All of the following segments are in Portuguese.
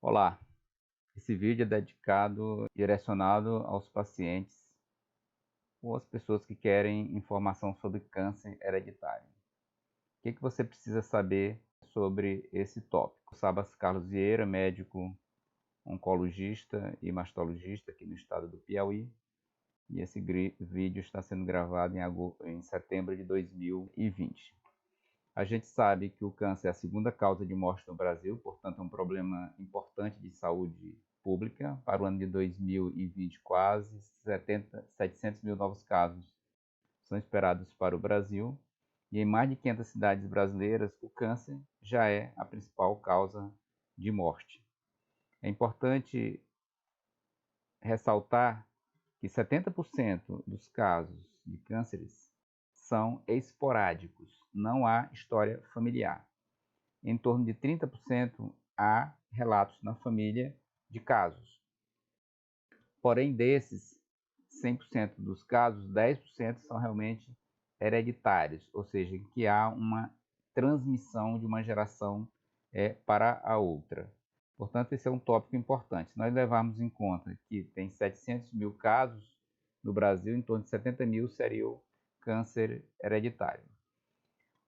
Olá, esse vídeo é dedicado, direcionado aos pacientes ou às pessoas que querem informação sobre câncer hereditário. O que você precisa saber sobre esse tópico? Sabas Carlos Vieira, médico oncologista e mastologista aqui no estado do Piauí, e esse vídeo está sendo gravado em setembro de 2020. A gente sabe que o câncer é a segunda causa de morte no Brasil, portanto é um problema importante de saúde pública. Para o ano de 2020, quase 700 mil novos casos são esperados para o Brasil. E em mais de 500 cidades brasileiras, o câncer já é a principal causa de morte. É importante ressaltar que 70% dos casos de cânceres são esporádicos, não há história familiar. Em torno de 30% há relatos na família de casos. Porém, desses 100% dos casos, 10% são realmente hereditários, ou seja, que há uma transmissão de uma geração para a outra. Portanto, esse é um tópico importante. Se nós levarmos em conta que tem 700 mil casos no Brasil, em torno de 70 mil seria o câncer hereditário.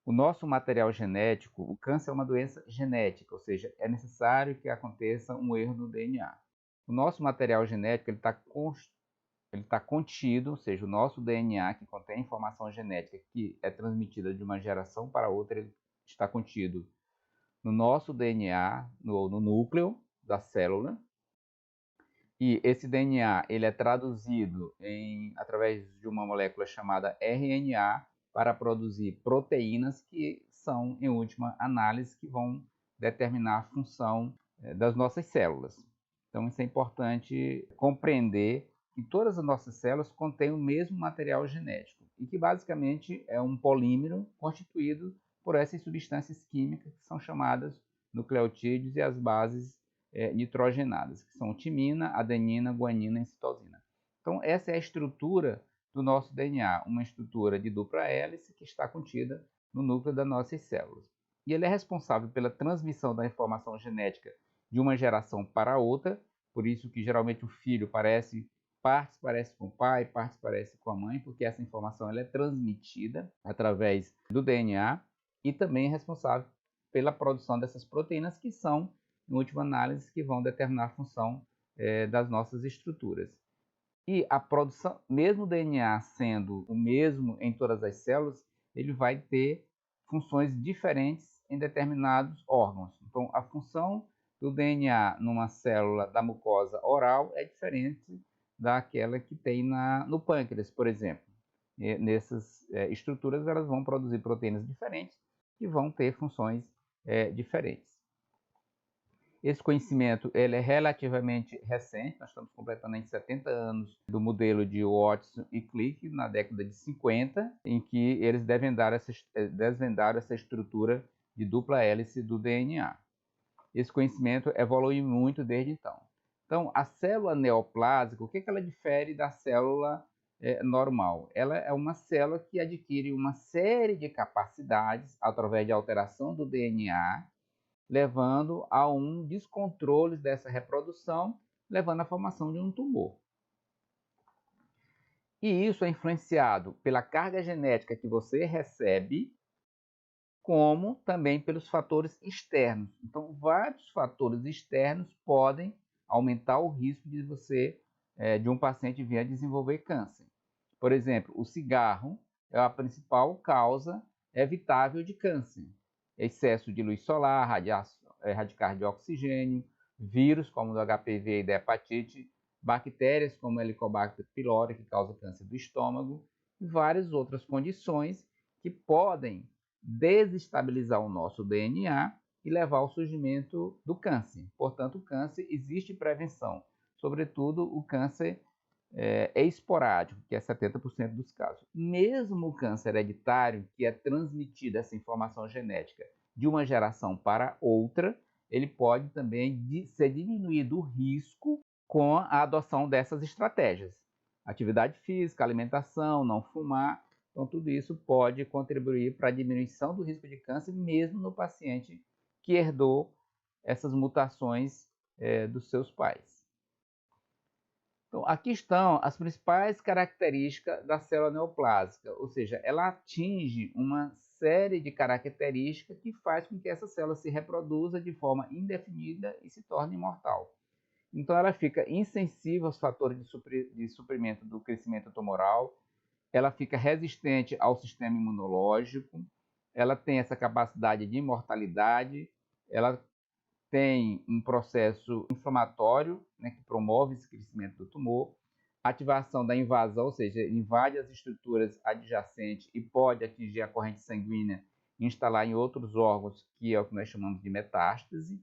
O nosso material genético, o câncer é uma doença genética, ou seja, é necessário que aconteça um erro no DNA. O nosso material genético está contido, ou seja, o nosso DNA, que contém informação genética que é transmitida de uma geração para outra, ele está contido no nosso DNA, no núcleo da célula. E esse DNA ele é traduzido através de uma molécula chamada RNA para produzir proteínas que são, em última análise, que vão determinar a função das nossas células. Então, isso é importante compreender que todas as nossas células contêm o mesmo material genético e que, basicamente, é um polímero constituído por essas substâncias químicas que são chamadas nucleotídeos e as bases nitrogenadas, que são timina, adenina, guanina e citosina. Então, essa é a estrutura do nosso DNA, uma estrutura de dupla hélice que está contida no núcleo das nossas células. E ele é responsável pela transmissão da informação genética de uma geração para outra, por isso que geralmente o filho partes parece com o pai, partes parece com a mãe, porque essa informação ela é transmitida através do DNA e também é responsável pela produção dessas proteínas que são, em última análise, que vão determinar a função das nossas estruturas. E a produção, mesmo o DNA sendo o mesmo em todas as células, ele vai ter funções diferentes em determinados órgãos. Então, a função do DNA numa célula da mucosa oral é diferente daquela que tem no pâncreas, por exemplo. E nessas estruturas, elas vão produzir proteínas diferentes que vão ter funções diferentes. Esse conhecimento ele é relativamente recente, nós estamos completando 70 anos do modelo de Watson e Crick, na década de 50, em que eles desvendaram essa estrutura de dupla hélice do DNA. Esse conhecimento evoluiu muito desde então. Então, a célula neoplásica, o que ela difere da célula normal? Ela é uma célula que adquire uma série de capacidades através de alteração do DNA, levando a um descontrole dessa reprodução, levando à formação de um tumor. E isso é influenciado pela carga genética que você recebe, como também pelos fatores externos. Então, vários fatores externos podem aumentar o risco de um paciente vir a desenvolver câncer. Por exemplo, o cigarro é a principal causa evitável de câncer. Excesso de luz solar, radicais de oxigênio, vírus como o HPV e da hepatite, bactérias como o Helicobacter pylori, que causa câncer do estômago, e várias outras condições que podem desestabilizar o nosso DNA e levar ao surgimento do câncer. Portanto, o câncer existe prevenção, sobretudo o câncer esporádico, que é 70% dos casos. Mesmo o câncer hereditário, que é transmitido essa informação genética de uma geração para outra, ele pode também ser diminuído o risco com a adoção dessas estratégias. Atividade física, alimentação, não fumar, então tudo isso pode contribuir para a diminuição do risco de câncer, mesmo no paciente que herdou essas mutações dos seus pais. Então, aqui estão as principais características da célula neoplásica, ou seja, ela atinge uma série de características que faz com que essa célula se reproduza de forma indefinida e se torne imortal. Então, ela fica insensível aos fatores de suprimento do crescimento tumoral, ela fica resistente ao sistema imunológico, ela tem essa capacidade de imortalidade, ela tem um processo inflamatório, né, que promove esse crescimento do tumor, ativação da invasão, ou seja, invade as estruturas adjacentes e pode atingir a corrente sanguínea e instalar em outros órgãos, que é o que nós chamamos de metástase.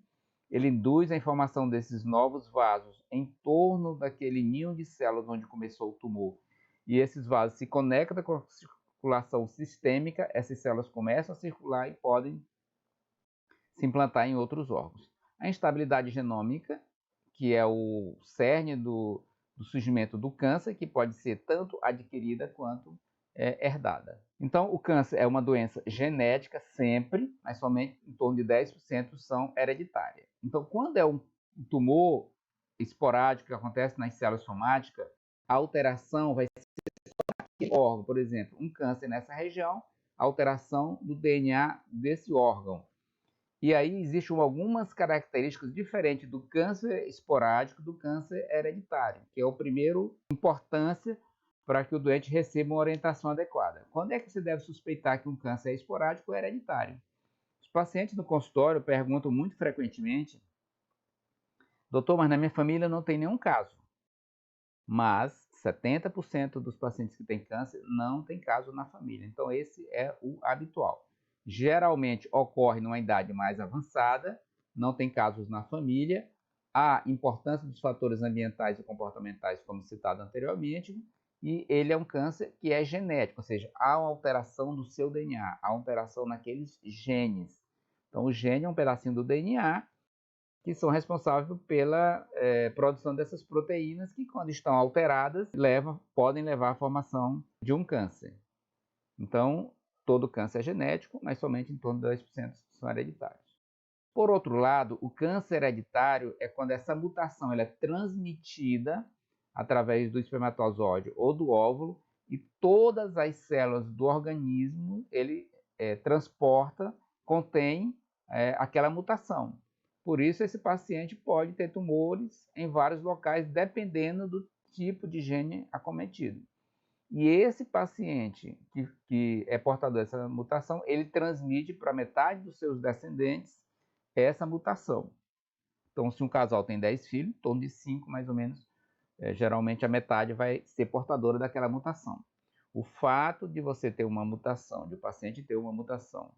Ele induz a formação desses novos vasos em torno daquele ninho de células onde começou o tumor. E esses vasos se conectam com a circulação sistêmica, essas células começam a circular e podem se implantar em outros órgãos. A instabilidade genômica, que é o cerne do surgimento do câncer, que pode ser tanto adquirida quanto herdada. Então, o câncer é uma doença genética sempre, mas somente em torno de 10% são hereditárias. Então, quando é um tumor esporádico que acontece nas células somáticas, a alteração vai ser naquele órgão, por exemplo, um câncer nessa região, alteração do DNA desse órgão. E aí existem algumas características diferentes do câncer esporádico do câncer hereditário, que é o primeiro importância para que o doente receba uma orientação adequada. Quando é que você deve suspeitar que um câncer é esporádico ou hereditário? Os pacientes no consultório perguntam muito frequentemente: doutor, mas na minha família não tem nenhum caso. Mas 70% dos pacientes que têm câncer não tem caso na família. Então esse é o habitual. Geralmente ocorre numa idade mais avançada, não tem casos na família. A importância dos fatores ambientais e comportamentais, como citado anteriormente, e ele é um câncer que é genético, ou seja, há uma alteração do seu DNA, há uma alteração naqueles genes. Então, o gene é um pedacinho do DNA que são responsáveis pela produção dessas proteínas que, quando estão alteradas, podem levar à formação de um câncer. Então, todo câncer é genético, mas somente em torno de 2% são hereditários. Por outro lado, o câncer hereditário é quando essa mutação ela é transmitida através do espermatozoide ou do óvulo e todas as células do organismo ele transporta, contém aquela mutação. Por isso, esse paciente pode ter tumores em vários locais, dependendo do tipo de gene acometido. E esse paciente que é portador dessa mutação, ele transmite para metade dos seus descendentes essa mutação. Então, se um casal tem 10 filhos, em torno de 5 mais ou menos, geralmente a metade vai ser portadora daquela mutação. O fato de você ter uma mutação, de o paciente ter uma mutação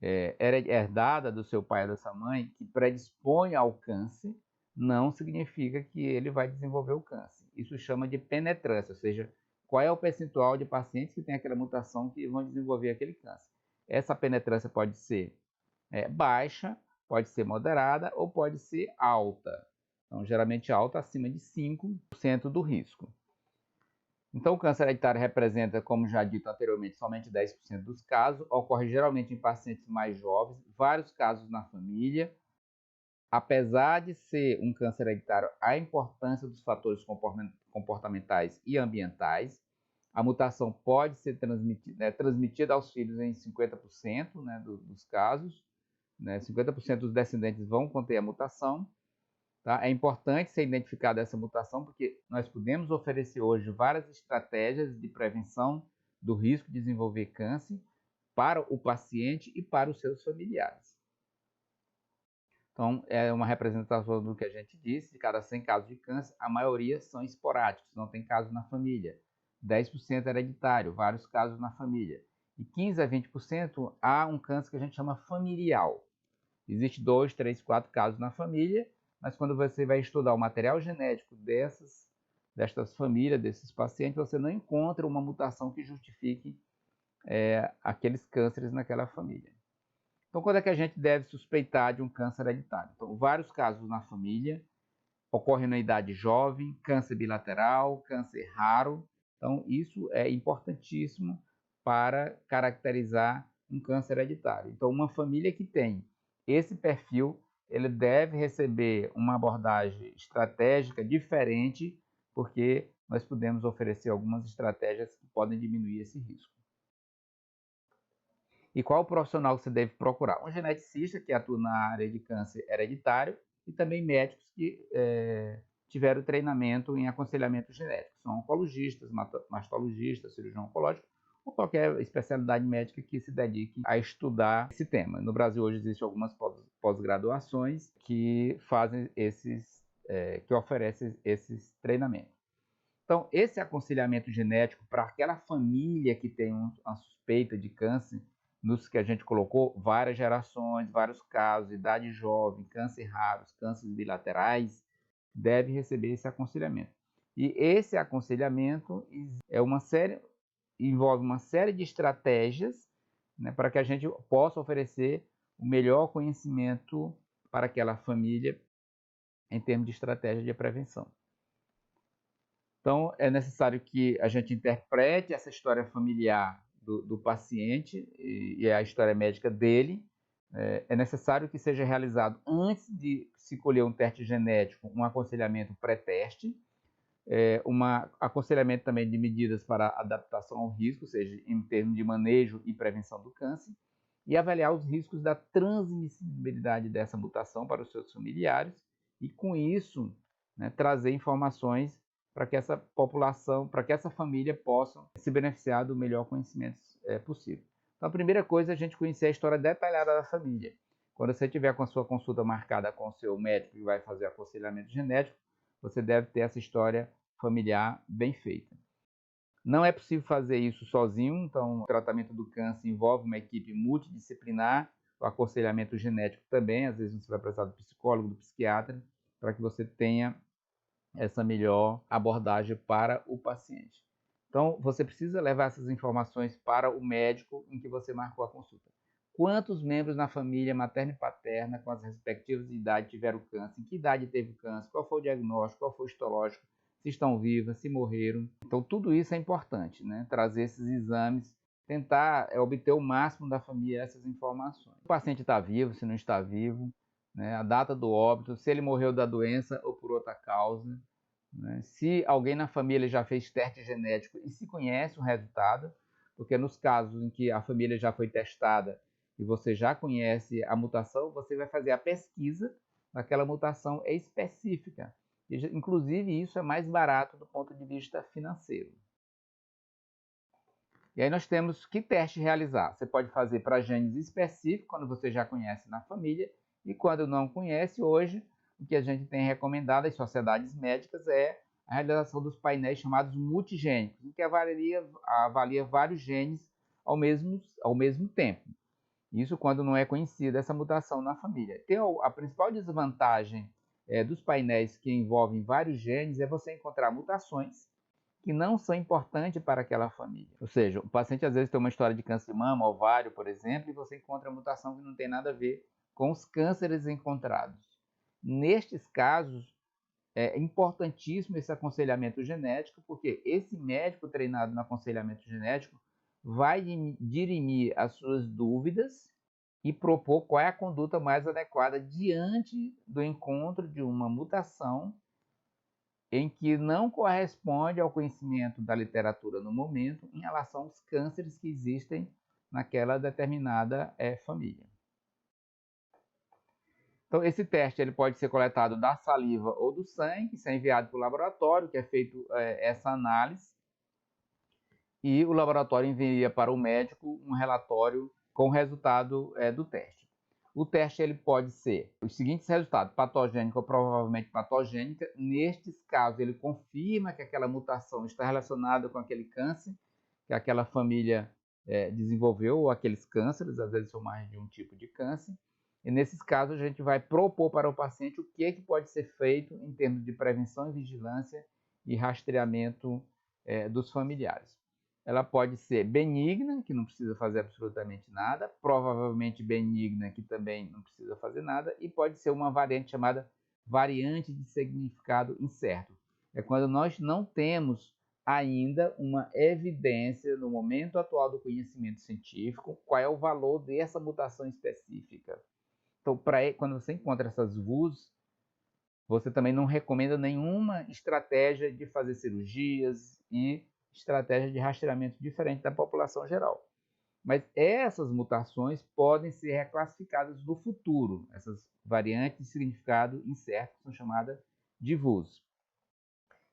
herdada do seu pai ou da sua mãe, que predispõe ao câncer, não significa que ele vai desenvolver o câncer. Isso chama de penetrância, ou seja, qual é o percentual de pacientes que têm aquela mutação que vão desenvolver aquele câncer. Essa penetrância pode ser baixa, pode ser moderada ou pode ser alta. Então, geralmente alta, acima de 5% do risco. Então, o câncer hereditário representa, como já dito anteriormente, somente 10% dos casos, ocorre geralmente em pacientes mais jovens, vários casos na família. Apesar de ser um câncer hereditário, a importância dos fatores comportamentais e ambientais, a mutação pode ser transmitida aos filhos em 50% dos casos, 50% dos descendentes vão conter a mutação. Tá? É importante ser identificada essa mutação, porque nós podemos oferecer hoje várias estratégias de prevenção do risco de desenvolver câncer para o paciente e para os seus familiares. Então, é uma representação do que a gente disse: de cada 100 casos de câncer, a maioria são esporádicos, não tem caso na família. 10% hereditário, vários casos na família. E 15 a 20% há um câncer que a gente chama familial. Existe 2, 3, 4 casos na família, mas quando você vai estudar o material genético destas famílias, desses pacientes, você não encontra uma mutação que justifique aqueles cânceres naquela família. Então, quando é que a gente deve suspeitar de um câncer hereditário? Então, vários casos na família, ocorrem na idade jovem, câncer bilateral, câncer raro. Então, isso é importantíssimo para caracterizar um câncer hereditário. Então, uma família que tem esse perfil, ele deve receber uma abordagem estratégica diferente, porque nós podemos oferecer algumas estratégias que podem diminuir esse risco. E qual profissional você deve procurar? Um geneticista que atua na área de câncer hereditário e também médicos que tiveram treinamento em aconselhamento genético. São oncologistas, mastologistas, cirurgião oncológico ou qualquer especialidade médica que se dedique a estudar esse tema. No Brasil hoje existem algumas pós-graduações que fazem que oferecem esses treinamentos. Então, esse aconselhamento genético para aquela família que tem uma suspeita de câncer, nos que a gente colocou várias gerações, vários casos, idade jovem, câncer raros, cânceres bilaterais, deve receber esse aconselhamento. E esse aconselhamento envolve uma série de estratégias, né, para que a gente possa oferecer o melhor conhecimento para aquela família em termos de estratégia de prevenção. Então, é necessário que a gente interprete essa história familiar do paciente e a história médica dele. É necessário que seja realizado, antes de se colher um teste genético, um aconselhamento pré-teste, um aconselhamento também de medidas para adaptação ao risco, ou seja, em termos de manejo e prevenção do câncer, e avaliar os riscos da transmissibilidade dessa mutação para os seus familiares, e com isso, né, trazer informações para que essa população, para que essa família possa se beneficiar do melhor conhecimento possível. Então, a primeira coisa é a gente conhecer a história detalhada da família. Quando você tiver com a sua consulta marcada com o seu médico que vai fazer aconselhamento genético, você deve ter essa história familiar bem feita. Não é possível fazer isso sozinho, então o tratamento do câncer envolve uma equipe multidisciplinar, o aconselhamento genético também, às vezes você vai precisar do psicólogo, do psiquiatra, para que você tenha essa melhor abordagem para o paciente. Então, você precisa levar essas informações para o médico em que você marcou a consulta. Quantos membros na família materna e paterna com as respectivas idades tiveram câncer? Em que idade teve câncer? Qual foi o diagnóstico? Qual foi o histológico? Se estão vivas, se morreram. Então, tudo isso é importante, né? Trazer esses exames, tentar obter o máximo da família essas informações. O paciente está vivo, se não está vivo, né? A data do óbito, se ele morreu da doença ou por outra causa, né? Se alguém na família já fez teste genético e se conhece o resultado, porque nos casos em que a família já foi testada e você já conhece a mutação, você vai fazer a pesquisa daquela mutação específica. Inclusive, isso é mais barato do ponto de vista financeiro. E aí nós temos que teste realizar. Você pode fazer para genes específicos, quando você já conhece na família, e quando não conhece, hoje, o que a gente tem recomendado às sociedades médicas é a realização dos painéis chamados multigênicos, em que avalia vários genes ao mesmo tempo. Isso quando não é conhecida essa mutação na família. A principal desvantagem dos painéis que envolvem vários genes é você encontrar mutações que não são importantes para aquela família. Ou seja, o paciente às vezes tem uma história de câncer de mama, ovário, por exemplo, e você encontra mutação que não tem nada a ver com os cânceres encontrados. Nestes casos, é importantíssimo esse aconselhamento genético, porque esse médico treinado no aconselhamento genético vai dirimir as suas dúvidas e propor qual é a conduta mais adequada diante do encontro de uma mutação em que não corresponde ao conhecimento da literatura no momento em relação aos cânceres que existem naquela determinada família. Então, esse teste ele pode ser coletado da saliva ou do sangue, isso é enviado para o laboratório, que é feito essa análise, e o laboratório envia para o médico um relatório com o resultado do teste. O teste ele pode ser os seguintes resultados: patogênica ou provavelmente patogênica. Nestes casos, ele confirma que aquela mutação está relacionada com aquele câncer que aquela família desenvolveu, ou aqueles cânceres, às vezes são mais de um tipo de câncer. E nesses casos, a gente vai propor para o paciente o que pode ser feito em termos de prevenção e vigilância e rastreamento dos familiares. Ela pode ser benigna, que não precisa fazer absolutamente nada, provavelmente benigna, que também não precisa fazer nada, e pode ser uma variante chamada variante de significado incerto. É quando nós não temos ainda uma evidência, no momento atual do conhecimento científico, qual é o valor dessa mutação específica. Então, quando você encontra essas VUS, você também não recomenda nenhuma estratégia de fazer cirurgias e estratégia de rastreamento diferente da população geral. Mas essas mutações podem ser reclassificadas no futuro. Essas variantes de significado incerto são chamadas de VUS.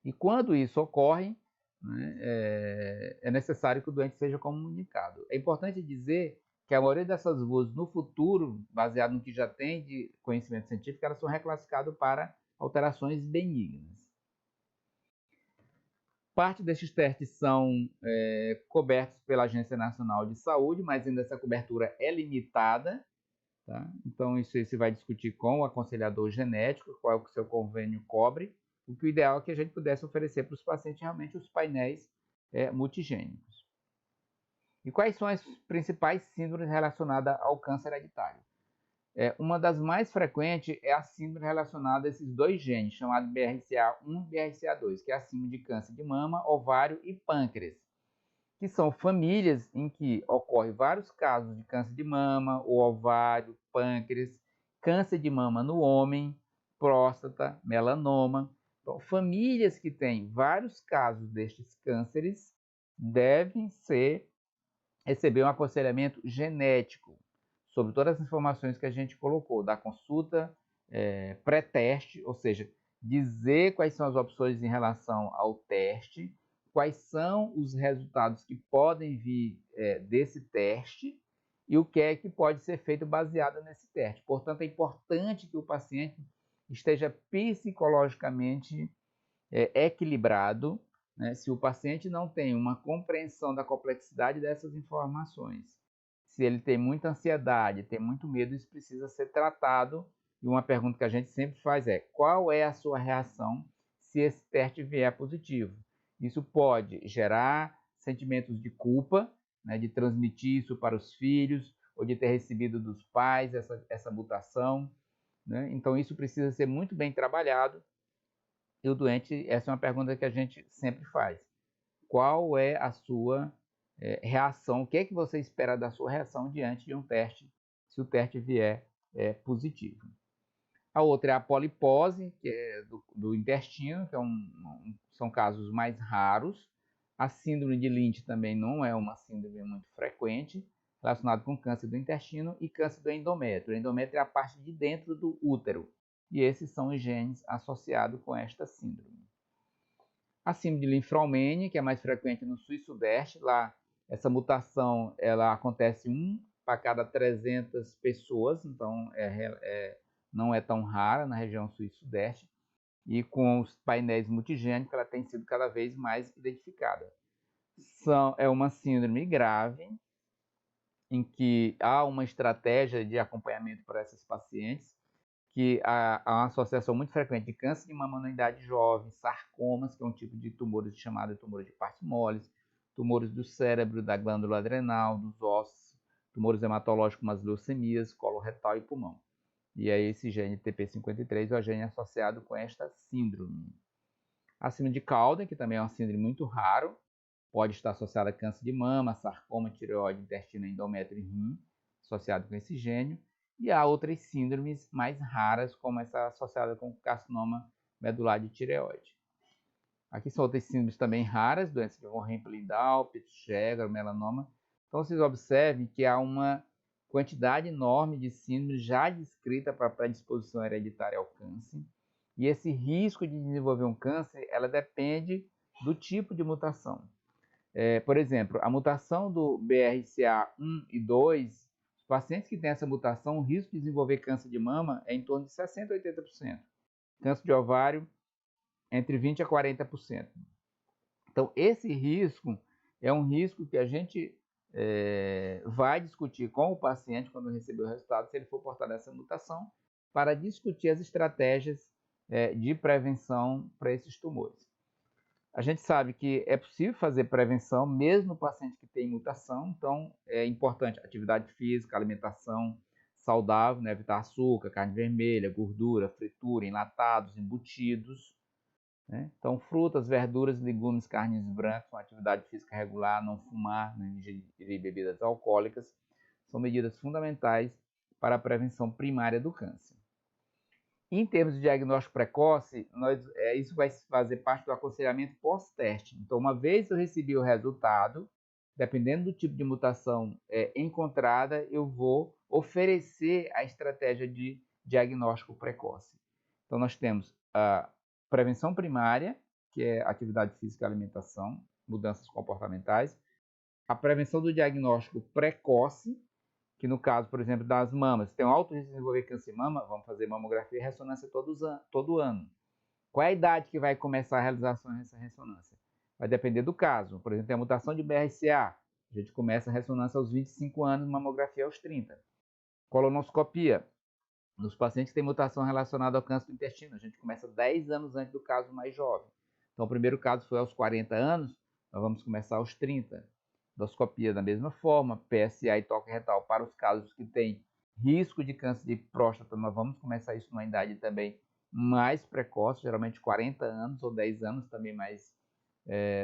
E quando isso ocorre, né, é necessário que o doente seja comunicado. É importante dizer que a maioria dessas VUS no futuro, baseado no que já tem de conhecimento científico, elas são reclassificadas para alterações benignas. Parte desses testes são cobertos pela Agência Nacional de Saúde, mas ainda essa cobertura é limitada. Tá? Então, isso você vai discutir com o aconselhador genético, qual é o que o seu convênio cobre. O que o ideal é que a gente pudesse oferecer para os pacientes realmente os painéis multigênicos. E quais são as principais síndromes relacionadas ao câncer hereditário? Uma das mais frequentes é a síndrome relacionada a esses dois genes, chamado BRCA1 e BRCA2, que é a síndrome de câncer de mama, ovário e pâncreas, que são famílias em que ocorrem vários casos de câncer de mama, o ovário, pâncreas, câncer de mama no homem, próstata, melanoma. Então, famílias que têm vários casos destes cânceres devem receber um aconselhamento genético sobre todas as informações que a gente colocou, da consulta pré-teste, ou seja, dizer quais são as opções em relação ao teste, quais são os resultados que podem vir desse teste e o que é que pode ser feito baseado nesse teste. Portanto, é importante que o paciente esteja psicologicamente equilibrado, né? Se o paciente não tem uma compreensão da complexidade dessas informações, se ele tem muita ansiedade, tem muito medo, isso precisa ser tratado. E uma pergunta que a gente sempre faz é: qual é a sua reação se esse teste vier positivo? Isso pode gerar sentimentos de culpa, né, de transmitir isso para os filhos, ou de ter recebido dos pais essa mutação, né? Então, isso precisa ser muito bem trabalhado. E o doente, essa é uma pergunta que a gente sempre faz. Qual é a sua reação? O que é que você espera da sua reação diante de um teste, se o teste vier positivo? A outra é a polipose, que é do intestino, que são casos mais raros. A síndrome de Lynch também não é uma síndrome muito frequente, relacionada com câncer do intestino e câncer do endométrio. O endométrio é a parte de dentro do útero. E esses são os genes associados com esta síndrome. A síndrome de Linfraumeni, que é mais frequente no sul e sudeste, lá essa mutação ela acontece 1 para cada 300 pessoas, então não é tão rara na região sul e sudeste, e com os painéis multigênicos ela tem sido cada vez mais identificada. É uma síndrome grave, em que há uma estratégia de acompanhamento para esses pacientes, que há uma associação muito frequente de câncer de mama na idade jovem, sarcomas, que é um tipo de tumores chamado de tumores de partes moles, tumores do cérebro, da glândula adrenal, dos ossos, tumores hematológicos como as leucemias, colo retal e pulmão. E aí esse gene TP53 é o gene associado com esta síndrome. A síndrome de Cowden, que também é uma síndrome muito raro, pode estar associada a câncer de mama, sarcoma, tireoide, intestino, endométrio e rim, associado com esse gene. E há outras síndromes mais raras, como essa associada com carcinoma medular de tireoide. Aqui são outras síndromes também raras, doenças de von Hippel-Lindau, Petersheger, melanoma. Então, vocês observem que há uma quantidade enorme de síndromes já descrita para predisposição hereditária ao câncer. E esse risco de desenvolver um câncer, ela depende do tipo de mutação. Por exemplo, a mutação do BRCA1 e 2, os pacientes que têm essa mutação, o risco de desenvolver câncer de mama é em torno de 60% a 80%. Câncer de ovário, entre 20% a 40%. Então, esse risco é um risco que a gente vai discutir com o paciente quando receber o resultado, se ele for portar essa mutação, para discutir as estratégias de prevenção para esses tumores. A gente sabe que é possível fazer prevenção mesmo no paciente que tem mutação, então é importante atividade física, alimentação saudável, né? Evitar açúcar, carne vermelha, gordura, fritura, enlatados, embutidos, né? Então frutas, verduras, legumes, carnes brancas, uma atividade física regular, não fumar, não ingerir bebidas alcoólicas, são medidas fundamentais para a prevenção primária do câncer. Em termos de diagnóstico precoce, isso vai fazer parte do aconselhamento pós-teste. Então, uma vez eu recebi o resultado, dependendo do tipo de mutação encontrada, eu vou oferecer a estratégia de diagnóstico precoce. Então, nós temos a prevenção primária, que é atividade física e alimentação, mudanças comportamentais, a prevenção do diagnóstico precoce, que no caso, por exemplo, das mamas, tem um alto risco de desenvolver câncer de mama, vamos fazer mamografia e ressonância todo ano. Qual é a idade que vai começar a realização dessa ressonância? Vai depender do caso. Por exemplo, tem a mutação de BRCA, a gente começa a ressonância aos 25 anos, mamografia aos 30. Colonoscopia, nos pacientes que têm mutação relacionada ao câncer do intestino, a gente começa 10 anos antes do caso mais jovem. Então, o primeiro caso foi aos 40 anos, nós vamos começar aos 30. Endoscopia da mesma forma, PSA e toque retal para os casos que têm risco de câncer de próstata, nós vamos começar isso numa idade também mais precoce, geralmente 40 anos ou 10 anos também mais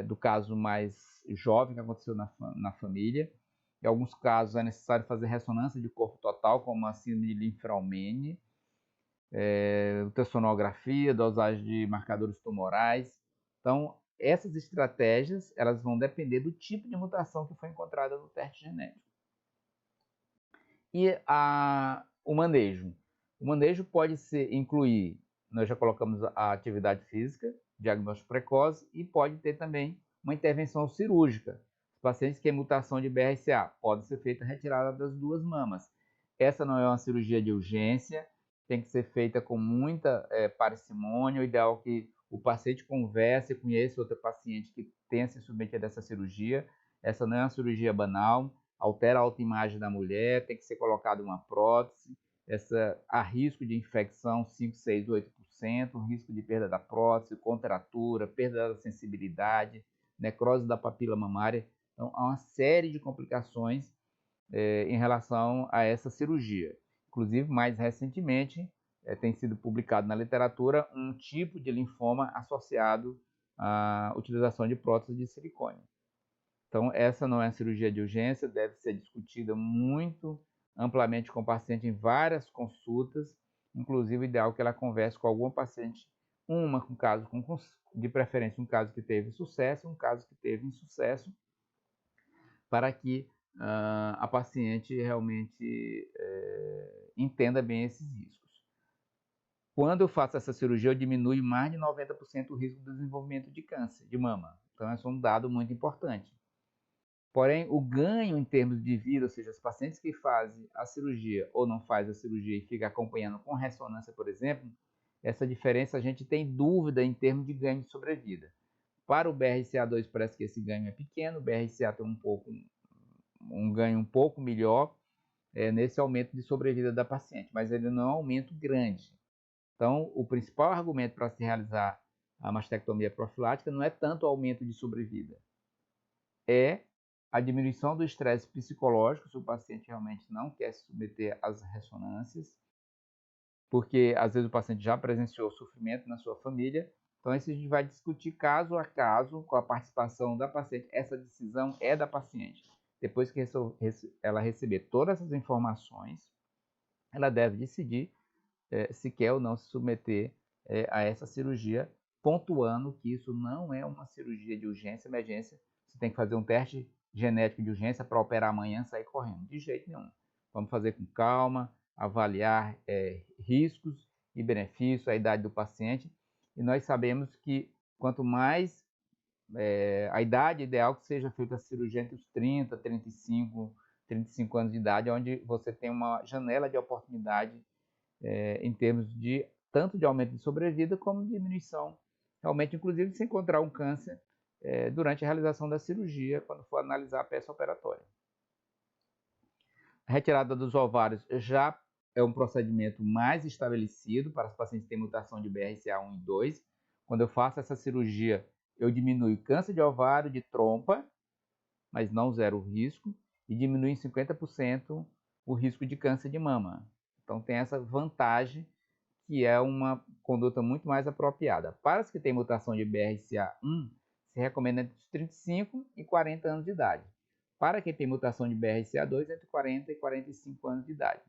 do caso mais jovem que aconteceu na família. Em alguns casos é necessário fazer ressonância de corpo total, como a síndrome de Linfraumene, ultrassonografia, dosagem de marcadores tumorais. Então, essas estratégias elas vão depender do tipo de mutação que foi encontrada no teste genético. E o manejo. O manejo pode incluir, nós já colocamos a atividade física, diagnóstico precoce, e pode ter também uma intervenção cirúrgica. Os pacientes que têm mutação de BRCA, pode ser feita a retirada das duas mamas. Essa não é uma cirurgia de urgência, tem que ser feita com muita parcimônia. O ideal é que o paciente converse, conheça outra paciente que tenha se submetido a essa cirurgia. Essa não é uma cirurgia banal, altera a autoimagem da mulher, tem que ser colocada uma prótese. Há risco de infecção 5, 6, 8%, risco de perda da prótese, contratura, perda da sensibilidade, necrose da papila mamária. Então, há uma série de complicações em relação a essa cirurgia. Inclusive, mais recentemente, tem sido publicado na literatura um tipo de linfoma associado à utilização de prótese de silicone. Então, essa não é cirurgia de urgência, deve ser discutida muito amplamente com o paciente em várias consultas, inclusive o ideal que ela converse com algum paciente, com caso, de preferência um caso que teve sucesso, um caso que teve insucesso, para que a paciente realmente entenda bem esses riscos. Quando eu faço essa cirurgia, eu diminuo mais de 90% o risco do desenvolvimento de câncer de mama. Então, esse é um dado muito importante. Porém, o ganho em termos de vida, ou seja, os pacientes que fazem a cirurgia ou não fazem a cirurgia e ficam acompanhando com ressonância, por exemplo, essa diferença a gente tem dúvida em termos de ganho de sobrevida. Para o BRCA2 parece que esse ganho é pequeno, o BRCA tem um ganho um pouco melhor nesse aumento de sobrevida da paciente, mas ele não é um aumento grande. Então, o principal argumento para se realizar a mastectomia profilática não é tanto o aumento de sobrevida, é a diminuição do estresse psicológico, se o paciente realmente não quer se submeter às ressonâncias, porque às vezes o paciente já presenciou sofrimento na sua família. Então, isso a gente vai discutir caso a caso, com a participação da paciente. Essa decisão é da paciente. Depois que ela receber todas essas informações, ela deve decidir se quer ou não se submeter a essa cirurgia, pontuando que isso não é uma cirurgia de urgência, emergência. Você tem que fazer um teste genético de urgência para operar amanhã e sair correndo. De jeito nenhum. Vamos fazer com calma, avaliar riscos e benefícios, a idade do paciente. E nós sabemos que quanto mais a idade ideal que seja feita a cirurgia entre os 30, 35 anos de idade, onde você tem uma janela de oportunidade em termos de tanto de aumento de sobrevida como de diminuição, realmente, inclusive, se encontrar um câncer durante a realização da cirurgia, quando for analisar a peça operatória. A retirada dos ovários já é um procedimento mais estabelecido para os pacientes que têm mutação de BRCA1 e 2. Quando eu faço essa cirurgia, eu diminuo câncer de ovário, de trompa, mas não zero o risco, e diminuo em 50% o risco de câncer de mama. Então, tem essa vantagem, que é uma conduta muito mais apropriada. Para os que têm mutação de BRCA1, se recomenda entre 35 e 40 anos de idade. Para quem tem mutação de BRCA2, entre 40 e 45 anos de idade.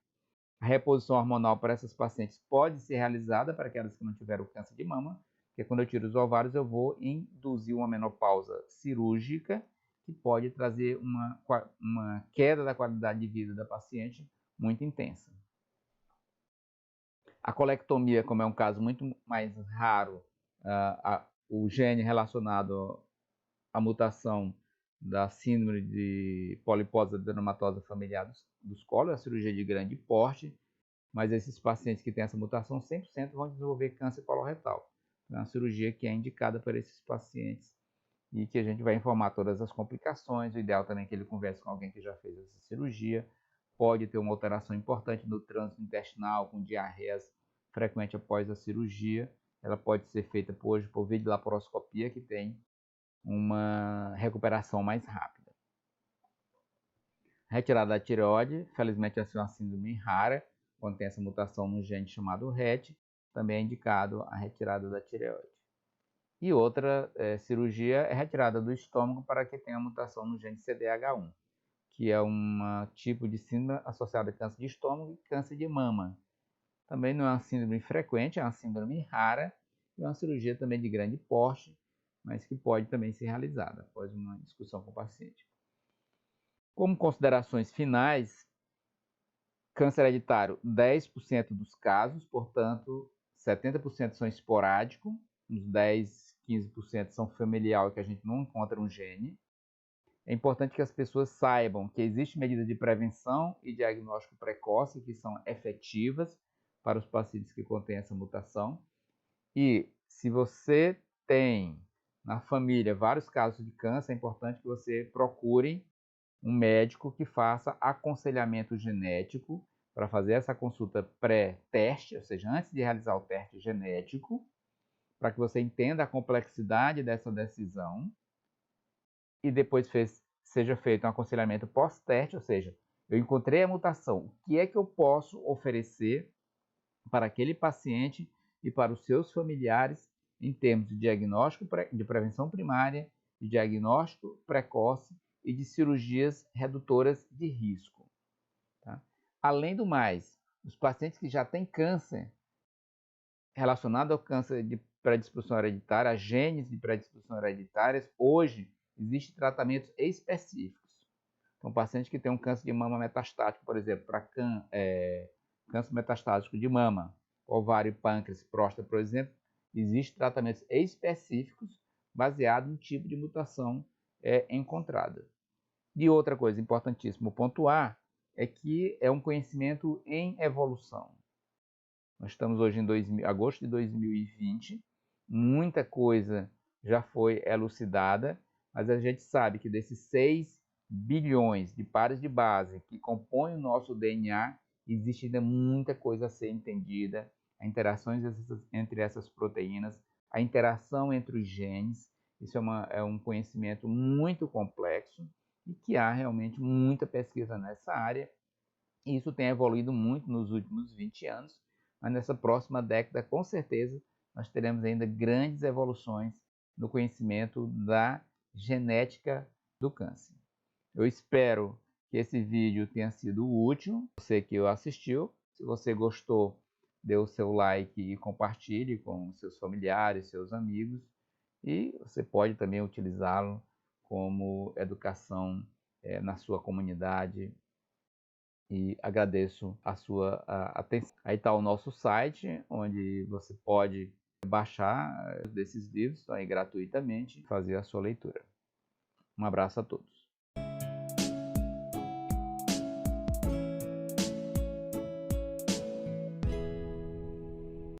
A reposição hormonal para essas pacientes pode ser realizada para aquelas que não tiveram câncer de mama, porque quando eu tiro os ovários eu vou induzir uma menopausa cirúrgica, que pode trazer uma queda da qualidade de vida da paciente muito intensa. A colectomia, como é um caso muito mais raro, o gene relacionado à mutação da síndrome de poliposa adenomatosa familiar dos colos, é a cirurgia de grande porte, mas esses pacientes que têm essa mutação 100% vão desenvolver câncer coloretal. É uma cirurgia que é indicada para esses pacientes e que a gente vai informar todas as complicações. O ideal também é que ele converse com alguém que já fez essa cirurgia. Pode ter uma alteração importante no trânsito intestinal, com diarreias frequentes após a cirurgia. Ela pode ser feita hoje por videolaparoscopia, que tem uma recuperação mais rápida. Retirada da tireoide, felizmente essa é uma síndrome rara, quando tem essa mutação no gene chamado RET, também é indicado a retirada da tireoide. E outra cirurgia é retirada do estômago para que tenha mutação no gene CDH1, que é um tipo de síndrome associada a câncer de estômago e câncer de mama. Também não é uma síndrome frequente, é uma síndrome rara, e é uma cirurgia também de grande porte, mas que pode também ser realizada após uma discussão com o paciente. Como considerações finais, câncer hereditário, 10% dos casos, portanto, 70% são esporádicos, uns 10, 15% são familiar, que a gente não encontra um gene. É importante que as pessoas saibam que existe medida de prevenção e diagnóstico precoce que são efetivas para os pacientes que contêm essa mutação. E se você tem na família vários casos de câncer, é importante que você procure um médico que faça aconselhamento genético para fazer essa consulta pré-teste, ou seja, antes de realizar o teste genético, para que você entenda a complexidade dessa decisão e depois seja feito um aconselhamento pós-teste, ou seja, eu encontrei a mutação, o que é que eu posso oferecer para aquele paciente e para os seus familiares em termos de diagnóstico de prevenção primária, de diagnóstico precoce e de cirurgias redutoras de risco. Tá? Além do mais, os pacientes que já têm câncer relacionado ao câncer de predisposição hereditária, a genes de predisposição hereditárias, hoje existem tratamentos específicos. Então, pacientes que têm um câncer de mama metastático, por exemplo, para câncer metastático de mama, ovário, pâncreas, próstata, por exemplo, existem tratamentos específicos baseados no tipo de mutação encontrada. E outra coisa importantíssima pontuar é que é um conhecimento em evolução. Nós estamos hoje em agosto de 2020, muita coisa já foi elucidada, mas a gente sabe que desses 6 bilhões de pares de base que compõem o nosso DNA, existe ainda muita coisa a ser entendida, as interações entre essas proteínas, a interação entre os genes, isso é um conhecimento muito complexo e que há realmente muita pesquisa nessa área, e isso tem evoluído muito nos últimos 20 anos, mas nessa próxima década, com certeza, nós teremos ainda grandes evoluções no conhecimento da genética do câncer. Eu espero que esse vídeo tenha sido útil, você que assistiu. Se você gostou, dê o seu like e compartilhe com seus familiares, seus amigos. E você pode também utilizá-lo como educação na sua comunidade. E agradeço a sua atenção. Aí está o nosso site, onde você pode baixar desses livros aí, gratuitamente, fazer a sua leitura. Um abraço a todos.